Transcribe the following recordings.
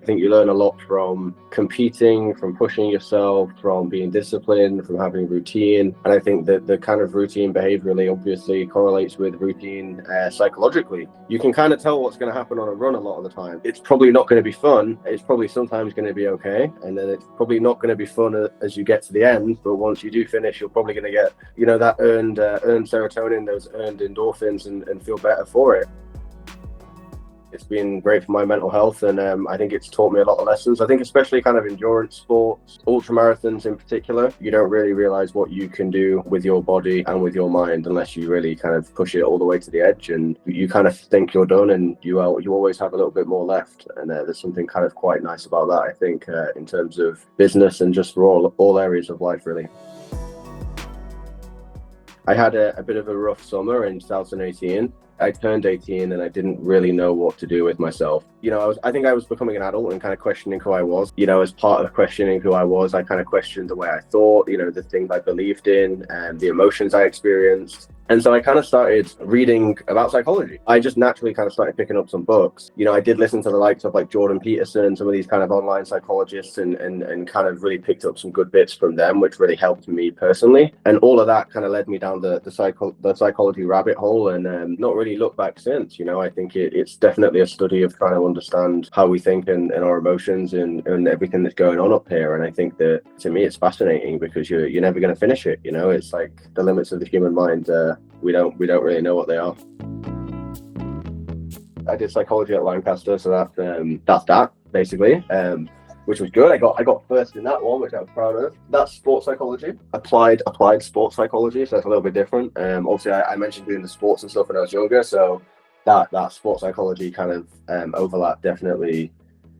I think you learn a lot from competing, from pushing yourself, from being disciplined, from having routine. And I think that the kind of routine behaviorally obviously correlates with routine psychologically. You can kind of tell what's going to happen on a run a lot of the time. It's probably not going to be fun. It's probably sometimes going to be okay. And then it's probably not going to be fun as you get to the end. But once you do finish, you're probably going to get, that earned serotonin, those earned endorphins and feel better for it. It's been great for my mental health, and I think it's taught me a lot of lessons. I think especially kind of endurance sports, ultramarathons in particular, you don't really realize what you can do with your body and with your mind unless you really kind of push it all the way to the edge, and you kind of think you're done, and you always have a little bit more left. And there's something kind of quite nice about that, I think, in terms of business and just for all areas of life, really. I had a bit of a rough summer in 2018. I turned 18 and I didn't really know what to do with myself. I think I was becoming an adult and kind of questioning who I was. As part of questioning who I was, I kind of questioned the way I thought, the things I believed in and the emotions I experienced. And so I kind of started reading about psychology. I just naturally kind of started picking up some books. I did listen to the likes of like Jordan Peterson, some of these kind of online psychologists, and kind of really picked up some good bits from them, which really helped me personally. And all of that kind of led me down the psychology rabbit hole, and not really looked back since. I think it's definitely a study of trying to understand how we think and our emotions and everything that's going on up here. And I think that to me it's fascinating because you're never going to finish it. It's like the limits of the human mind. We don't really know what they are. I did psychology at Lancaster, so that's that basically, which was good. I got first in that one, which I was proud of. That's sports psychology, applied sports psychology, so that's a little bit different. Obviously, I mentioned doing the sports and stuff when I was younger, so that sports psychology kind of overlap definitely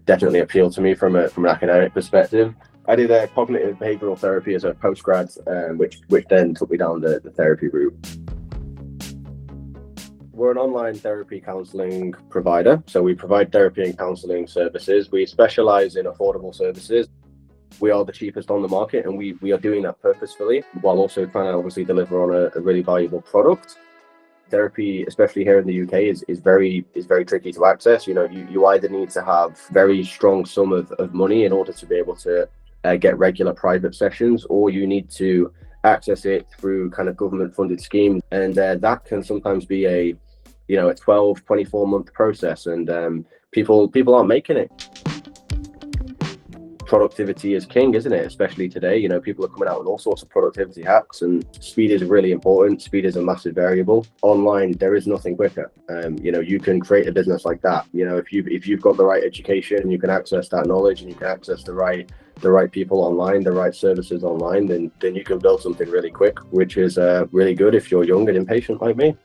appealed to me from an academic perspective. I did a cognitive behavioral therapy as a postgrad, which then took me down the therapy route. We're an online therapy counselling provider, so we provide therapy and counselling services. We specialise in affordable services. We are the cheapest on the market, and we are doing that purposefully while also trying to obviously deliver on a really valuable product. Therapy, especially here in the UK, is very tricky to access. You either need to have very strong sum of money in order to be able to get regular private sessions, or you need to access it through kind of government funded schemes, and that can sometimes be a 12-24 month process, and people aren't making it. Productivity is king, isn't it? Especially today, people are coming out with all sorts of productivity hacks, and speed is really important. Speed is a massive variable. Online, there is nothing quicker. You can create a business like that. If you've got the right education, you can access that knowledge, and you can access the right people online, the right services online, then you can build something really quick, which is really good if you're young and impatient like me.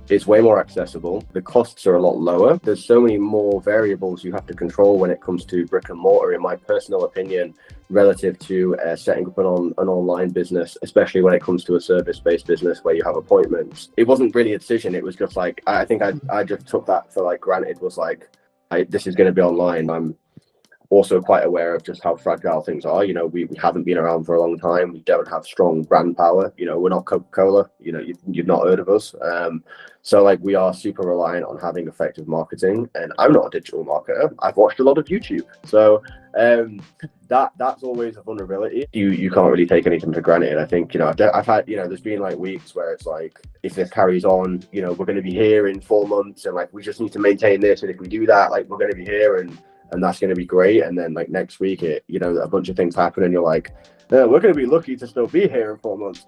It's way more accessible. The costs are a lot lower. There's so many more variables you have to control when it comes to brick and mortar, in my personal opinion, relative to setting up an online business, especially when it comes to a service-based business where you have appointments. It wasn't really a decision. It was just like, I think I just took that for granted, was like, this is going to be online. I'm also quite aware of just how fragile things are. We haven't been around for a long time. We don't have strong brand power. We're not Coca-Cola. You've not heard of us. So we are super reliant on having effective marketing. And I'm not a digital marketer. I've watched a lot of YouTube. So that's always a vulnerability. You can't really take anything for granted. I think, I've had, there's been weeks where it's like, if this carries on, we're going to be here in 4 months, and we just need to maintain this. And if we do that, we're going to be here, and that's going to be great. And then next week, a bunch of things happen, and you're like, we're going to be lucky to still be here in 4 months.